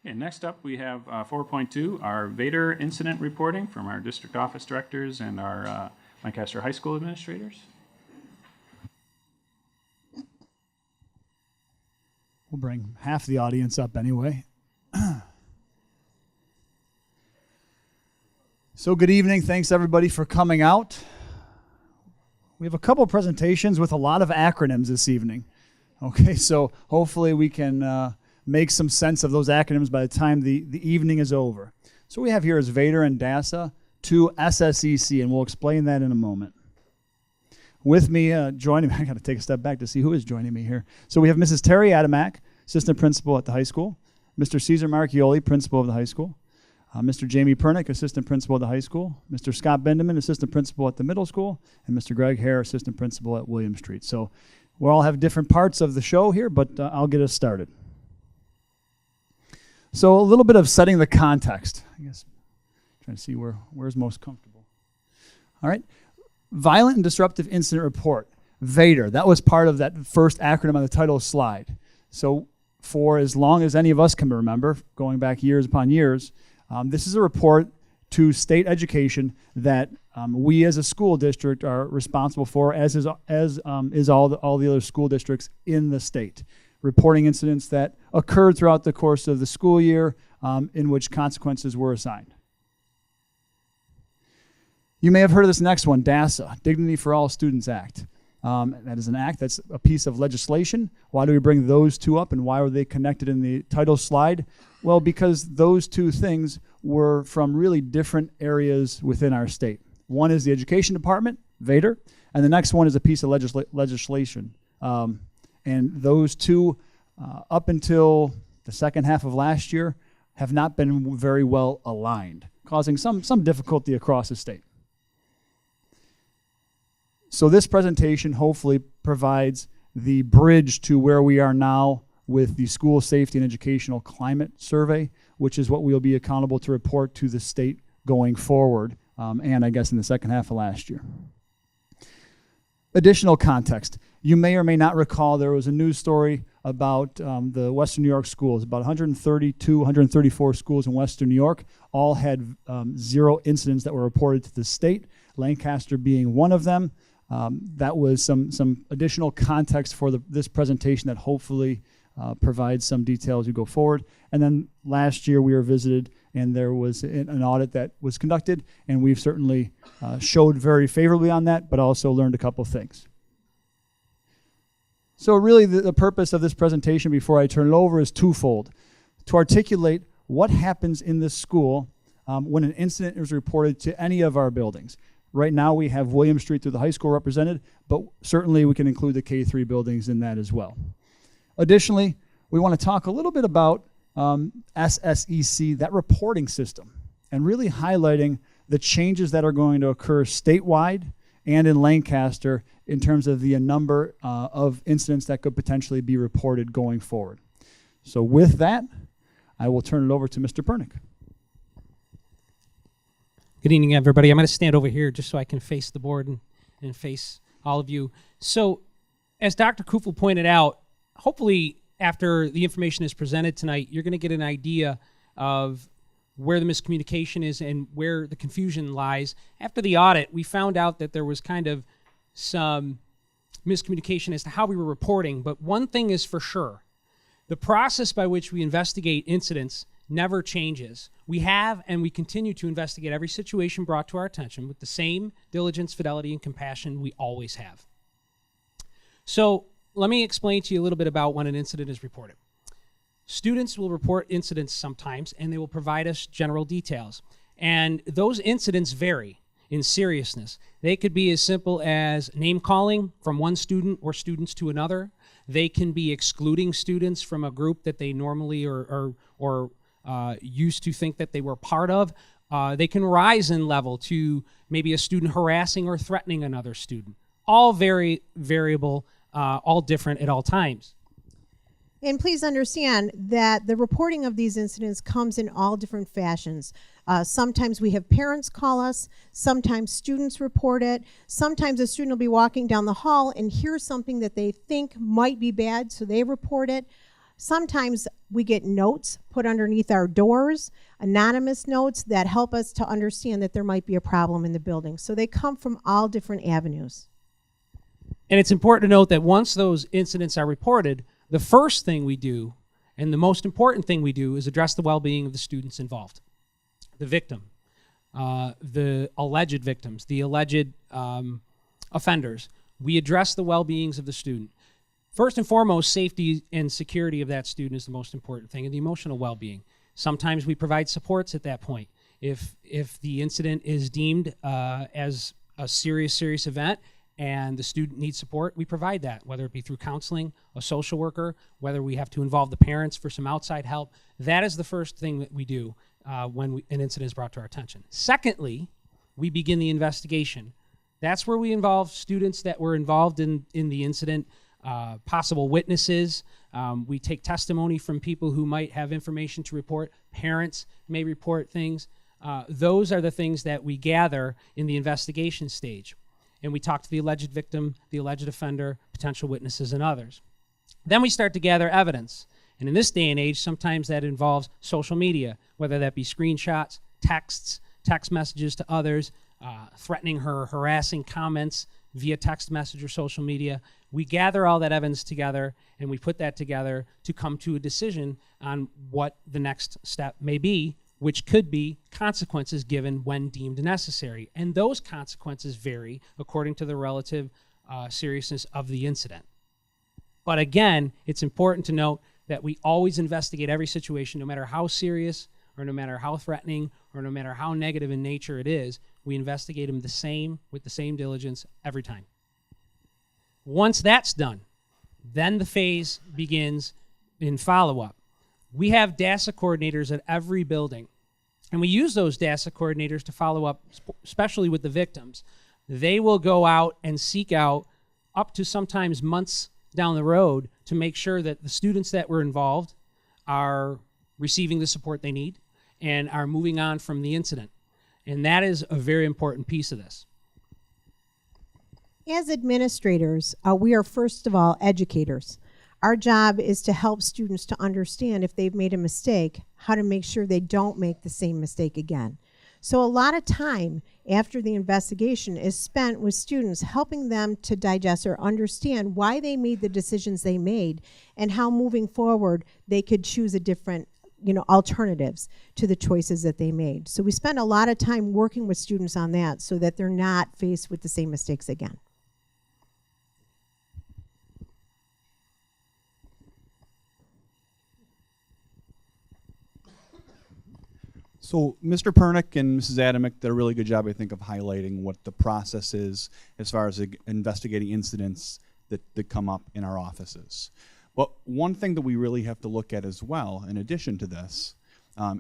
Okay, next up we have 4.2, our VADIR incident reporting from our district office directors and our Lancaster High School administrators. We'll bring half the audience up anyway. So good evening. Thanks everybody for coming out. We have a couple of presentations with a lot of acronyms this evening. Okay, so hopefully we can make some sense of those acronyms by the time the evening is over. So what we have here is VADIR and DASA to SSEC, and we'll explain that in a moment. With me, joining me, I got to take a step back to see who is joining me here. So we have Mrs. Terry Adamack, assistant principal at the high school, Mr. Cesar Marchioli, principal of the high school, Mr. Jamie Pernick, assistant principal at the high school, Mr. Scott Bendeman, assistant principal at the middle school, and Mr. Greg Hare, assistant principal at William Street. So we all have different parts of the show here, but I'll get us started. So a little bit of setting the context. I guess trying to see where's most comfortable. All right. Violent and Disruptive Incident Report, VADIR. That was part of that first acronym on the title slide. So for as long as any of us can remember, going back years upon years, this is a report to state education that we as a school district are responsible for, as is all the other school districts in the state. Reporting incidents that occurred throughout the course of the school year in which consequences were assigned. You may have heard of this next one, DASA, Dignity for All Students Act. That is an act, that's a piece of legislation. Why do we bring those two up and why were they connected in the title slide? Well, because those two things were from really different areas within our state. One is the education department, VADIR, and the next one is a piece of legislation. And those two, up until the second half of last year, have not been very well aligned, causing some difficulty across the state. So this presentation hopefully provides the bridge to where we are now with the School Safety and Educational Climate Survey, which is what we'll be accountable to report to the state going forward, and I guess in the second half of last year. Additional context. You may or may not recall there was a news story about the Western New York schools. About 134 schools in Western New York all had 0 incidents that were reported to the state, Lancaster being one of them. That was some additional context for this presentation that hopefully provides some detail as we go forward. And then last year we were visited and there was an audit that was conducted, and we've certainly showed very favorably on that, but also learned a couple things. So really the purpose of this presentation before I turn it over is twofold. To articulate what happens in this school when an incident is reported to any of our buildings. Right now we have William Street through the high school represented, but certainly we can include the K-3 buildings in that as well. Additionally, we want to talk a little bit about SSEC, that reporting system, and really highlighting the changes that are going to occur statewide and in Lancaster in terms of the number of incidents that could potentially be reported going forward. So with that, I will turn it over to Mr. Pernick. Good evening, everybody. I'm going to stand over here just so I can face the board and face all of you. So, as Dr. Kufel pointed out, hopefully after the information is presented tonight, you're going to get an idea of where the miscommunication is and where the confusion lies. After the audit, we found out that there was kind of some miscommunication as to how we were reporting, but one thing is for sure. The process by which we investigate incidents never changes. We have and we continue to investigate every situation brought to our attention with the same diligence, fidelity, and compassion we always have. So let me explain to you a little bit about when an incident is reported. Students will report incidents sometimes, and they will provide us general details. And those incidents vary in seriousness. They could be as simple as name calling from one student or students to another. They can be excluding students from a group that they normally or used to think that they were part of. They can rise in level to maybe a student harassing or threatening another student. All very variable, all different at all times. And please understand that the reporting of these incidents comes in all different fashions. Sometimes we have parents call us, sometimes students report it, sometimes a student will be walking down the hall and hear something that they think might be bad, so they report it. Sometimes we get notes put underneath our doors, anonymous notes that help us to understand that there might be a problem in the building. So they come from all different avenues. And it's important to note that once those incidents are reported, the first thing we do, and the most important thing we do, is address the well-being of the students involved. The victim, the alleged victims, the alleged offenders. We address the well-beings of the student. First and foremost, safety and security of that student is the most important thing, and the emotional well-being. Sometimes we provide supports at that point. If the incident is deemed as a serious event and the student needs support, we provide that, whether it be through counseling, a social worker, whether we have to involve the parents for some outside help. That is the first thing that we do when an incident is brought to our attention. Secondly, we begin the investigation. That's where we involve students that were involved in the incident, possible witnesses. We take testimony from people who might have information to report. Parents may report things. Those are the things that we gather in the investigation stage. And we talk to the alleged victim, the alleged offender, potential witnesses, and others. Then we start to gather evidence. And in this day and age, sometimes that involves social media, whether that be screenshots, texts, text messages to others, threatening her, harassing comments via text message or social media. We gather all that evidence together, and we put that together to come to a decision on what the next step may be, which could be consequences given when deemed necessary. And those consequences vary according to the relative seriousness of the incident. But again, it's important to note that we always investigate every situation, no matter how serious or no matter how threatening or no matter how negative in nature it is. We investigate them with the same diligence every time. Once that's done, then the phase begins in follow-up. We have DASA coordinators at every building, and we use those DASA coordinators to follow up, especially with the victims. They will go out and seek out, up to sometimes months down the road, to make sure that the students that were involved are receiving the support they need and are moving on from the incident. And that is a very important piece of this. As administrators, we are first of all educators. Our job is to help students to understand if they've made a mistake, how to make sure they don't make the same mistake again. So a lot of time after the investigation is spent with students, helping them to digest or understand why they made the decisions they made and how moving forward they could choose a different alternatives to the choices that they made. So we spend a lot of time working with students on that so that they're not faced with the same mistakes again. So Mr. Pernick and Mrs. Adamick did a really good job, I think, of highlighting what the process is as far as investigating incidents that come up in our offices. But one thing that we really have to look at as well, in addition to this,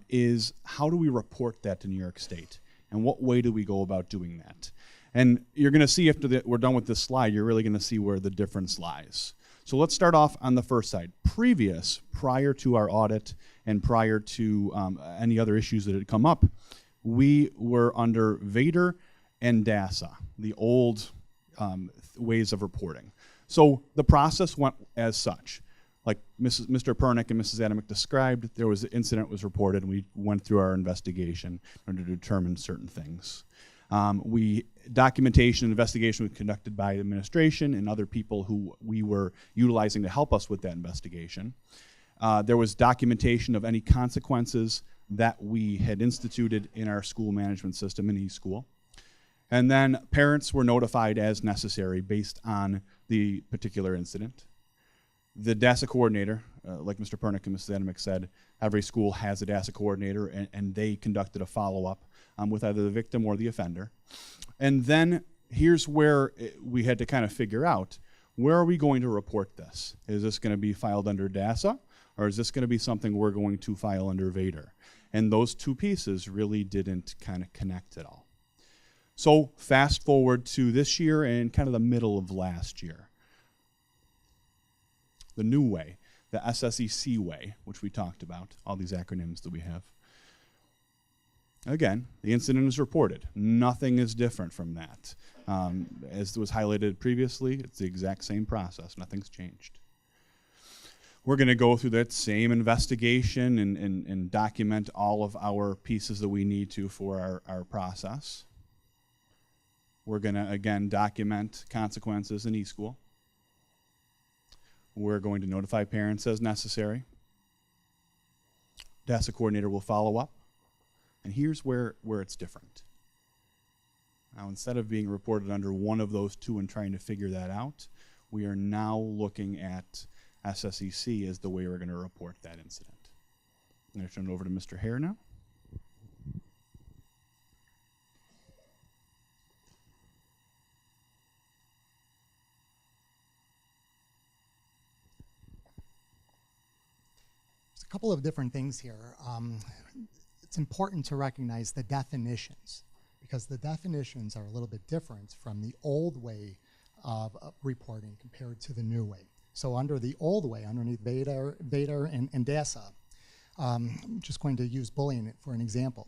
is how do we report that to New York State? And what way do we go about doing that? And you're going to see after we're done with this slide, you're really going to see where the difference lies. So let's start off on the first side. Prior to our audit and prior to any other issues that had come up, we were under VADIR and DASA, the old ways of reporting. So the process went as such. Like Mr. Pernick and Mrs. Adamick described, there was an incident was reported, and we went through our investigation to determine certain things. Documentation and investigation was conducted by administration and other people who we were utilizing to help us with that investigation. There was documentation of any consequences that we had instituted in our school management system in eSchool. And then parents were notified as necessary based on the particular incident. The DASA coordinator, like Mr. Pernick and Mrs. Adamick said, every school has a DASA coordinator, and they conducted a follow-up with either the victim or the offender. And then here's where we had to kind of figure out, where are we going to report this? Is this going to be filed under DASA, or is this going to be something we're going to file under VADIR? And those two pieces really didn't kind of connect at all. So fast forward to this year and kind of the middle of last year. The new way, the SSEC way, which we talked about, all these acronyms that we have. Again, the incident is reported. Nothing is different from that. As was highlighted previously, it's the exact same process. Nothing's changed. We're going to go through that same investigation and document all of our pieces that we need to for our process. We're going to, again, document consequences in eSchool. We're going to notify parents as necessary. DASA coordinator will follow up. And here's where it's different. Now, instead of being reported under one of those two and trying to figure that out, we are now looking at SSEC as the way we're going to report that incident. I'm going to turn it over to Mr. Hare now. There's a couple of different things here. It's important to recognize the definitions, because the definitions are a little bit different from the old way of reporting compared to the new way. So under the old way, underneath VADIR and DASA, I'm just going to use bullying for an example.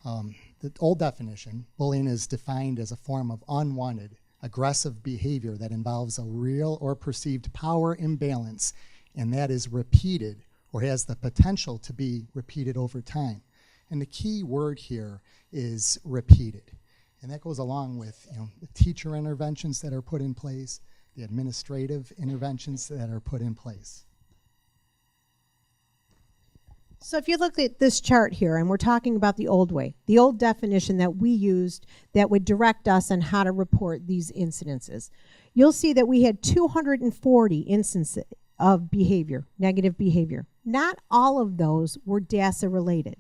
The old definition, bullying is defined as a form of unwanted, aggressive behavior that involves a real or perceived power imbalance, and that is repeated or has the potential to be repeated over time. And the key word here is repeated. And that goes along with the teacher interventions that are put in place, the administrative interventions that are put in place. So if you look at this chart here, and we're talking about the old way, the old definition that we used that would direct us on how to report these incidences, you'll see that we had 240 instances of behavior, negative behavior. Not all of those were DASA related.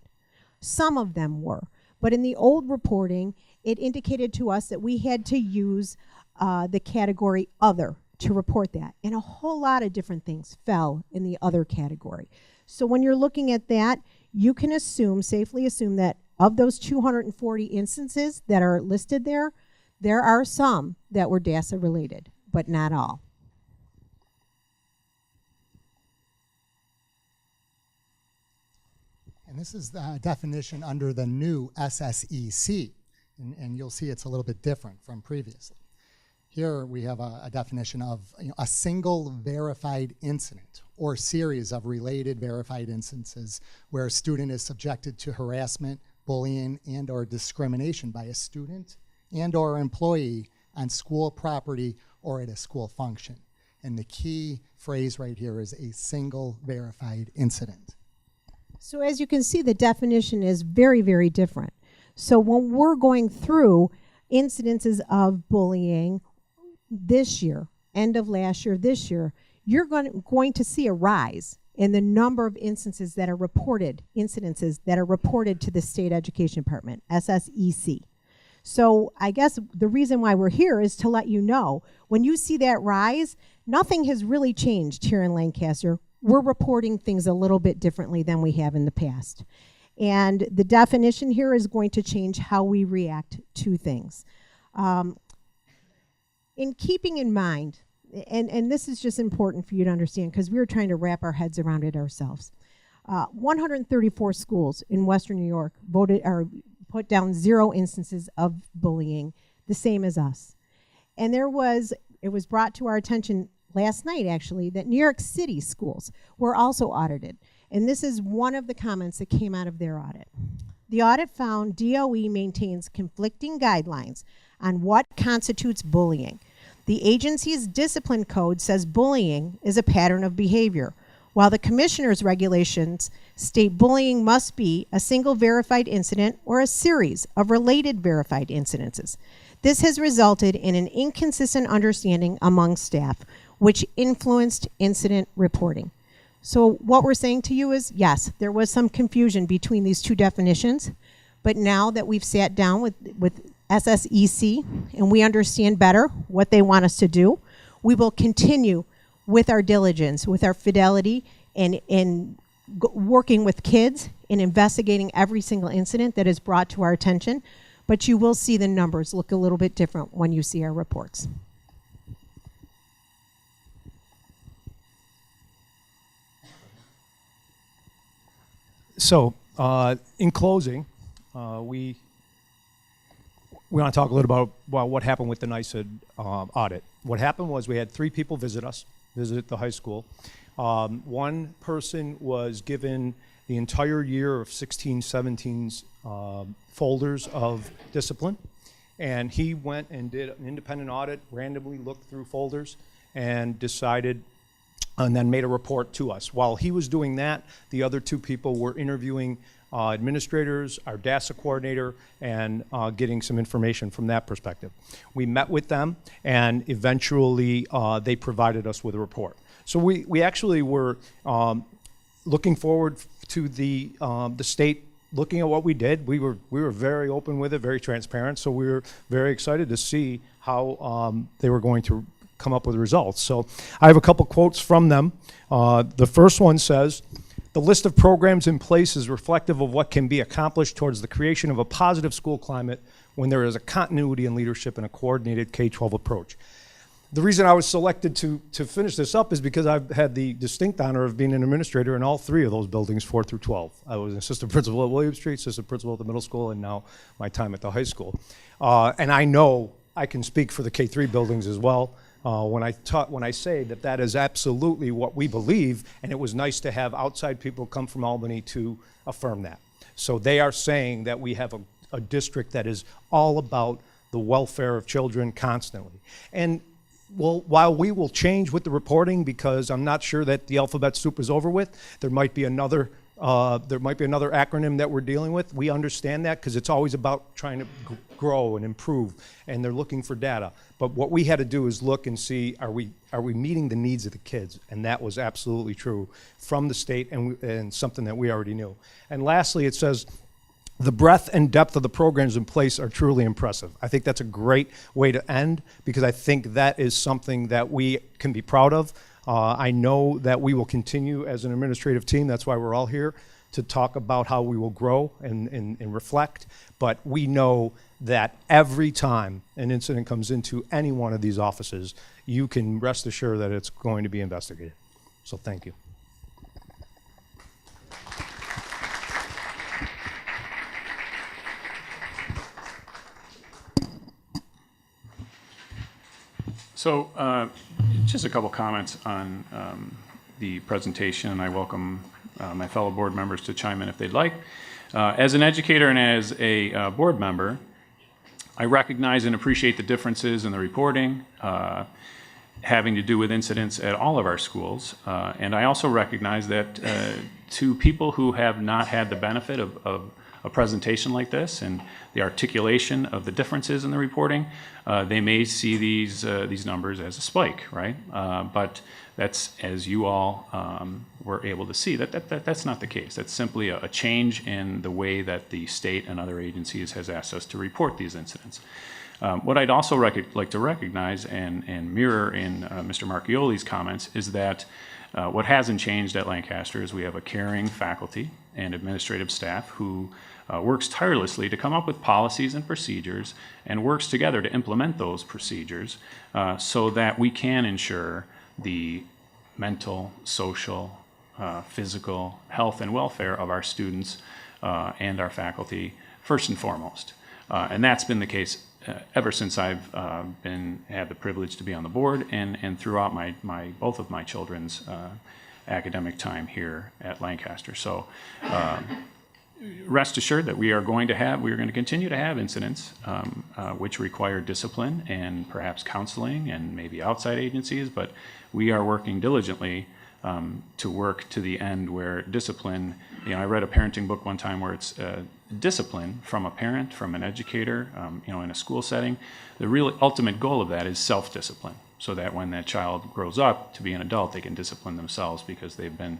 Some of them were. But in the old reporting, it indicated to us that we had to use the category other to report that. And a whole lot of different things fell in the other category. So when you're looking at that, you can assume, safely assume, that of those 240 instances that are listed there, there are some that were DASA related, but not all. And this is the definition under the new SSEC. And you'll see it's a little bit different from previously. Here we have a definition of a single verified incident or series of related verified instances where a student is subjected to harassment, bullying, and or discrimination by a student and or employee on school property or at a school function. And the key phrase right here is a single verified incident. So as you can see, the definition is very, very different. So when we're going through incidences of bullying this year, end of last year, this year, you're going to see a rise in the number of instances that are reported, incidences that are reported to the State Education Department, SSEC. So I guess the reason why we're here is to let you know, when you see that rise, nothing has really changed here in Lancaster. We're reporting things a little bit differently than we have in the past. And the definition here is going to change how we react to things. In keeping in mind, and this is just important for you to understand because we were trying to wrap our heads around it ourselves. 134 schools in Western New York voted or put down 0 instances of bullying, the same as us. And it was brought to our attention last night, actually, that New York City schools were also audited. And this is one of the comments that came out of their audit. The audit found DOE maintains conflicting guidelines on what constitutes bullying. The agency's discipline code says bullying is a pattern of behavior, while the commissioner's regulations state bullying must be a single verified incident or a series of related verified incidences. This has resulted in an inconsistent understanding among staff, which influenced incident reporting. So what we're saying to you is, yes, there was some confusion between these two definitions, but now that we've sat down with SSEC and we understand better what they want us to do, we will continue with our diligence, with our fidelity, and working with kids and investigating every single incident that is brought to our attention. But you will see the numbers look a little bit different when you see our reports. So, in closing, we want to talk a little about what happened with the NYSED audit. What happened was we had 3 people visit the high school. One person was given the entire year of 16-17's folders of discipline, and he went and did an independent audit, randomly looked through folders, and decided, and then made a report to us. While he was doing that, the other two people were interviewing administrators, our DASA coordinator, and getting some information from that perspective. We met with them, and eventually they provided us with a report. So we actually were looking forward to the state looking at what we did. We were very open with it, very transparent. So we were very excited to see how they were going to come up with results. So I have a couple quotes from them. The first one says, "The list of programs in place is reflective of what can be accomplished towards the creation of a positive school climate when there is a continuity in leadership and a coordinated K-12 approach." The reason I was selected to finish this up is because I've had the distinct honor of being an administrator in all three of those buildings, 4 through 12. I was an assistant principal at William Street, assistant principal at the middle school, and now my time at the high school. And I know I can speak for the K-3 buildings as well when I say that that is absolutely what we believe, and it was nice to have outside people come from Albany to affirm that. So they are saying that we have a district that is all about the welfare of children constantly. And well, while we will change with the reporting, because I'm not sure that the alphabet soup is over with, there might be another acronym that we're dealing with. We understand that because it's always about trying to grow and improve, and they're looking for data. But what we had to do is look and see, are we meeting the needs of the kids? And that was absolutely true from the state, and something that we already knew. And lastly, it says, "The breadth and depth of the programs in place are truly impressive." I think that's a great way to end, because I think that is something that we can be proud of. I know that we will continue as an administrative team, that's why we're all here, to talk about how we will grow and reflect. But we know that every time an incident comes into any one of these offices, you can rest assured that it's going to be investigated. So thank you. So just a couple comments on the presentation, and I welcome my fellow board members to chime in if they'd like. As an educator and as a board member, I recognize and appreciate the differences in the reporting having to do with incidents at all of our schools. And I also recognize that to people who have not had the benefit of a presentation like this and the articulation of the differences in the reporting, they may see these numbers as a spike, right? But that's, as you all were able to see, that's not the case. That's simply a change in the way that the state and other agencies has asked us to report these incidents. What I'd also like to recognize and mirror in Mr. Marchioli's comments is that what hasn't changed at Lancaster is we have a caring faculty and administrative staff who works tirelessly to come up with policies and procedures and works together to implement those procedures so that we can ensure the mental, social, physical health and welfare of our students and our faculty first and foremost. And that's been the case ever since I've had the privilege to be on the board and throughout both of my children's academic time here at Lancaster. So rest assured that we are going to continue to have incidents which require discipline and perhaps counseling and maybe outside agencies, but we are working diligently to work to the end where discipline, I read a parenting book one time where it's discipline from a parent, from an educator, in a school setting. The real ultimate goal of that is self-discipline, so that when that child grows up to be an adult, they can discipline themselves because they've been,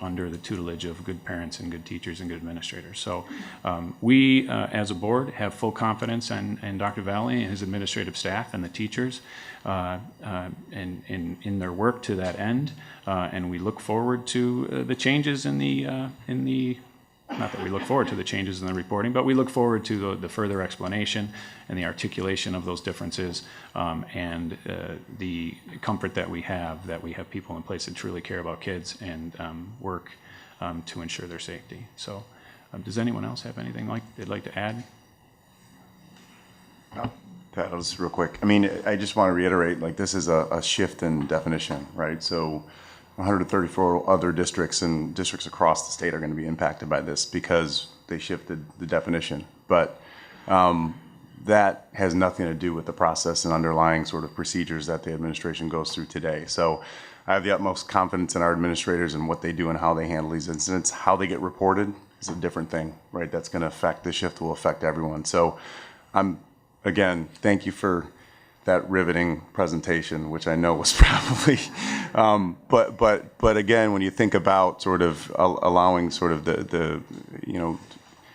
under the tutelage of good parents and good teachers and good administrators. So we, as a board, have full confidence in Dr. Valley and his administrative staff and the teachers in their work to that end, and we look forward to the changes not that we look forward to the changes in the reporting, but we look forward to the further explanation and the articulation of those differences and the comfort that we have people in place that truly care about kids and work to ensure their safety. So does anyone else have anything they'd like to add? Pat, just real quick. I mean, I just want to reiterate, this is a shift in definition, right? So 134 other districts and districts across the state are going to be impacted by this because they shifted the definition. But that has nothing to do with the process and underlying sort of procedures that the administration goes through today. So I have the utmost confidence in our administrators and what they do and how they handle these incidents. How they get reported is a different thing, right? That's going to affect, the shift will affect everyone. So again, thank you for that riveting presentation, which I know was probably, but again, when you think about sort of allowing sort of the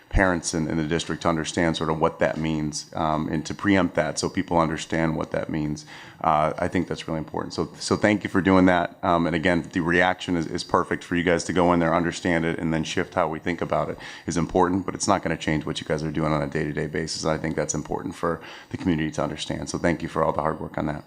parents in the district to understand sort of what that means, and to preempt that so people understand what that means, I think that's really important. So thank you for doing that. And again, the reaction is perfect for you guys to go in there, understand it, and then shift how we think about it is important, but it's not going to change what you guys are doing on a day-to-day basis. And I think that's important for the community to understand. So thank you for all the hard work on that.